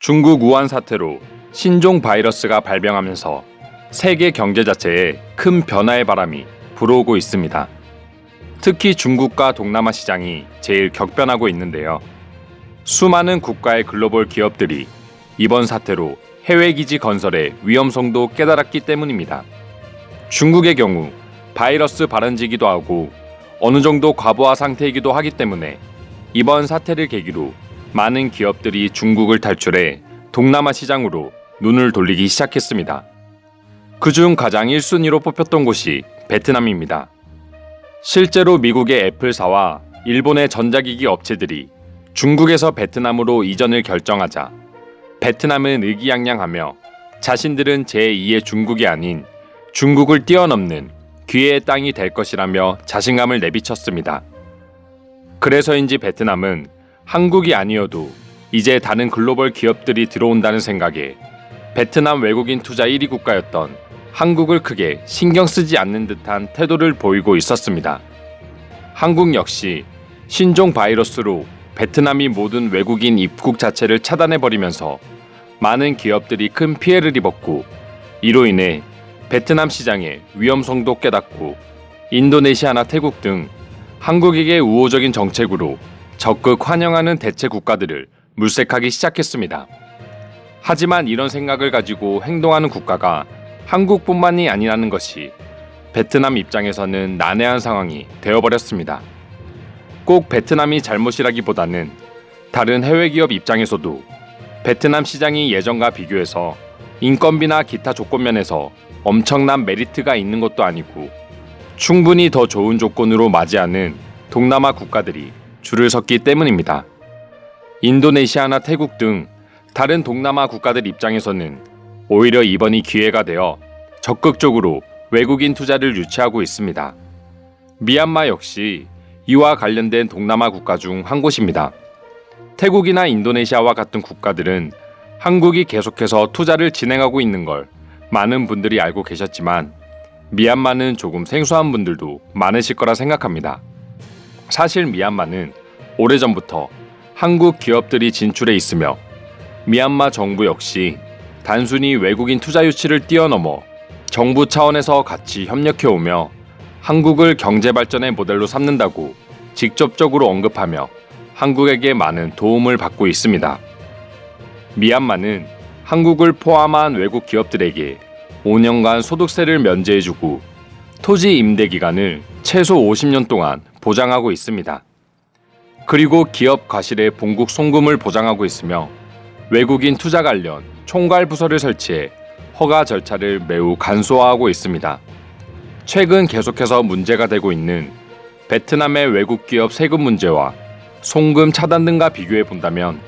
중국 우한 사태로 신종 바이러스가 발병하면서 세계 경제 자체에 큰 변화의 바람이 불어오고 있습니다. 특히 중국과 동남아 시장이 제일 격변하고 있는데요. 수많은 국가의 글로벌 기업들이 이번 사태로 해외 기지 건설의 위험성도 깨달았기 때문입니다. 중국의 경우 바이러스 발원지기도 하고 어느 정도 과부하 상태이기도 하기 때문에 이번 사태를 계기로 많은 기업들이 중국을 탈출해 동남아 시장으로 눈을 돌리기 시작했습니다. 그중 가장 1순위로 뽑혔던 곳이 베트남입니다. 실제로 미국의 애플사와 일본의 전자기기 업체들이 중국에서 베트남으로 이전을 결정하자 베트남은 의기양양하며 자신들은 제2의 중국이 아닌 중국을 뛰어넘는 기회의 땅이 될 것이라며 자신감을 내비쳤습니다. 그래서인지 베트남은 한국이 아니어도 이제 다른 글로벌 기업들이 들어온다는 생각에 베트남 외국인 투자 1위 국가였던 한국을 크게 신경 쓰지 않는 듯한 태도를 보이고 있었습니다. 한국 역시 신종 바이러스로 베트남이 모든 외국인 입국 자체를 차단해버리면서 많은 기업들이 큰 피해를 입었고, 이로 인해 베트남 시장의 위험성도 깨닫고 인도네시아나 태국 등 한국에게 우호적인 정책으로 적극 환영하는 대체 국가들을 물색하기 시작했습니다. 하지만 이런 생각을 가지고 행동하는 국가가 한국뿐만이 아니라는 것이 베트남 입장에서는 난해한 상황이 되어버렸습니다. 꼭 베트남이 잘못이라기보다는 다른 해외 기업 입장에서도 베트남 시장이 예전과 비교해서 인건비나 기타 조건 면에서 엄청난 메리트가 있는 것도 아니고 충분히 더 좋은 조건으로 맞이하는 동남아 국가들이 줄을 섰기 때문입니다. 인도네시아나 태국 등 다른 동남아 국가들 입장에서는 오히려 이번이 기회가 되어 적극적으로 외국인 투자를 유치하고 있습니다. 미얀마 역시 이와 관련된 동남아 국가 중 한 곳입니다. 태국이나 인도네시아와 같은 국가들은 한국이 계속해서 투자를 진행하고 있는 걸 많은 분들이 알고 계셨지만 미얀마는 조금 생소한 분들도 많으실 거라 생각합니다. 사실 미얀마는 오래전부터 한국 기업들이 진출해 있으며 미얀마 정부 역시 단순히 외국인 투자 유치를 뛰어넘어 정부 차원에서 같이 협력해오며 한국을 경제 발전의 모델로 삼는다고 직접적으로 언급하며 한국에게 많은 도움을 받고 있습니다. 미얀마는 한국을 포함한 외국 기업들에게 5년간 소득세를 면제해주고 토지 임대 기간을 최소 50년 동안 보장하고 있습니다. 그리고 기업 과실의 본국 송금을 보장하고 있으며 외국인 투자 관련 총괄 부서를 설치해 허가 절차를 매우 간소화하고 있습니다. 최근 계속해서 문제가 되고 있는 베트남의 외국 기업 세금 문제와 송금 차단 등과 비교해 본다면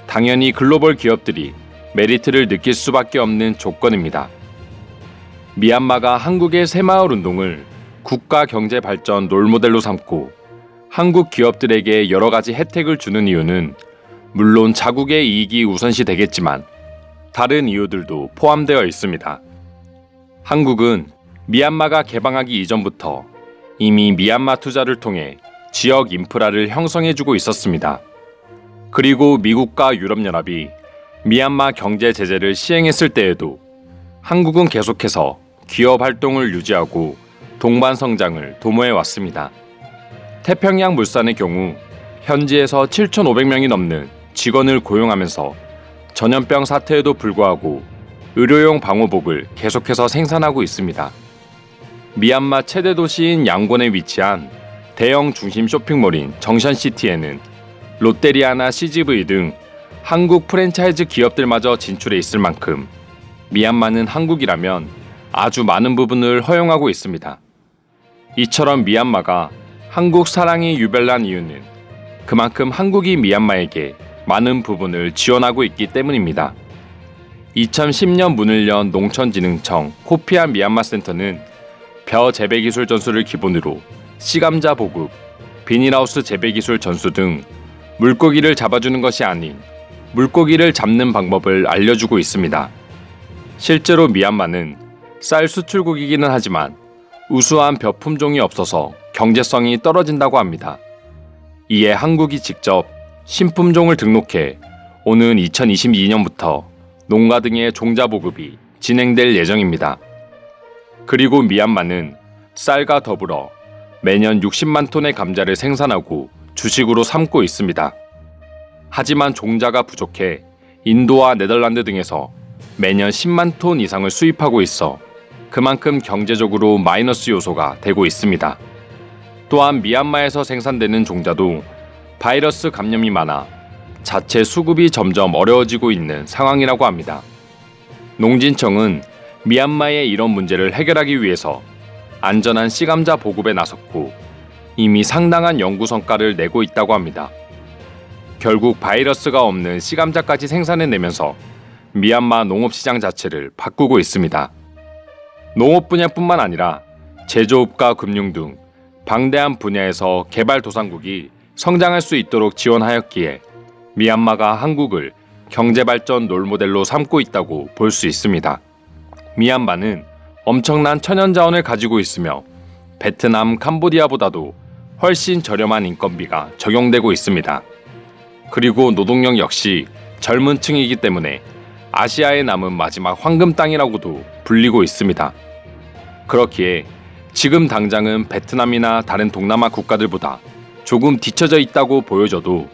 당연히 글로벌 기업들이 메리트를 느낄 수밖에 없는 조건입니다. 미얀마가 한국의 새마을 운동을 국가 경제 발전 롤모델로 삼고 한국 기업들에게 여러 가지 혜택을 주는 이유는 물론 자국의 이익이 우선시 되겠지만 다른 이유들도 포함되어 있습니다. 한국은 미얀마가 개방하기 이전부터 이미 미얀마 투자를 통해 지역 인프라를 형성해주고 있었습니다. 그리고 미국과 유럽연합이 미얀마 경제 제재를 시행했을 때에도 한국은 계속해서 기업 활동을 유지하고 동반 성장을 도모해 왔습니다. 태평양 물산의 경우 현지에서 7,500명이 넘는 직원을 고용하면서 전염병 사태에도 불구하고 의료용 방호복을 계속해서 생산하고 있습니다. 미얀마 최대 도시인 양곤에 위치한 대형 중심 쇼핑몰인 정션시티에는 롯데리아나 CGV 등 한국 프랜차이즈 기업들마저 진출해 있을 만큼 미얀마는 한국이라면 아주 많은 부분을 허용하고 있습니다. 이처럼 미얀마가 한국 사랑이 유별난 이유는 그만큼 한국이 미얀마에게 많은 부분을 지원하고 있기 때문입니다. 2010년 문을 연 농촌진흥청 코피아 미얀마 센터는 벼 재배기술 전수를 기본으로 씨감자 보급, 비닐하우스 재배기술 전수 등 물고기를 잡아주는 것이 아닌 물고기를 잡는 방법을 알려주고 있습니다. 실제로 미얀마는 쌀 수출국이기는 하지만 우수한 벼 품종이 없어서 경제성이 떨어진다고 합니다. 이에 한국이 직접 신품종을 등록해 오는 2022년부터 농가 등의 종자 보급이 진행될 예정입니다. 그리고 미얀마는 쌀과 더불어 매년 60만 톤의 감자를 생산하고 주식으로 삼고 있습니다. 하지만 종자가 부족해 인도와 네덜란드 등에서 매년 10만 톤 이상을 수입하고 있어 그만큼 경제적으로 마이너스 요소가 되고 있습니다. 또한 미얀마에서 생산되는 종자도 바이러스 감염이 많아 자체 수급이 점점 어려워지고 있는 상황이라고 합니다. 농진청은 미얀마의 이런 문제를 해결하기 위해서 안전한 씨감자 보급에 나섰고 이미 상당한 연구 성과를 내고 있다고 합니다. 결국 바이러스가 없는 씨감자까지 생산해내면서 미얀마 농업시장 자체를 바꾸고 있습니다. 농업 분야뿐만 아니라 제조업과 금융 등 방대한 분야에서 개발도상국이 성장할 수 있도록 지원하였기에 미얀마가 한국을 경제발전 롤모델로 삼고 있다고 볼 수 있습니다. 미얀마는 엄청난 천연자원을 가지고 있으며 베트남, 캄보디아보다도 훨씬 저렴한 인건비가 적용되고 있습니다. 그리고 노동력 역시 젊은 층이기 때문에 아시아에 남은 마지막 황금 땅이라고도 불리고 있습니다. 그렇기에 지금 당장은 베트남이나 다른 동남아 국가들보다 조금 뒤처져 있다고 보여져도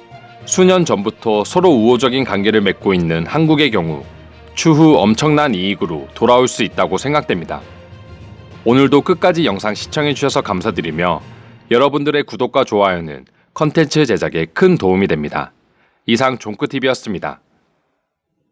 수년 전부터 서로 우호적인 관계를 맺고 있는 한국의 경우 추후 엄청난 이익으로 돌아올 수 있다고 생각됩니다. 오늘도 끝까지 영상 시청해주셔서 감사드리며 여러분들의 구독과 좋아요는 컨텐츠 제작에 큰 도움이 됩니다. 이상 종크TV였습니다.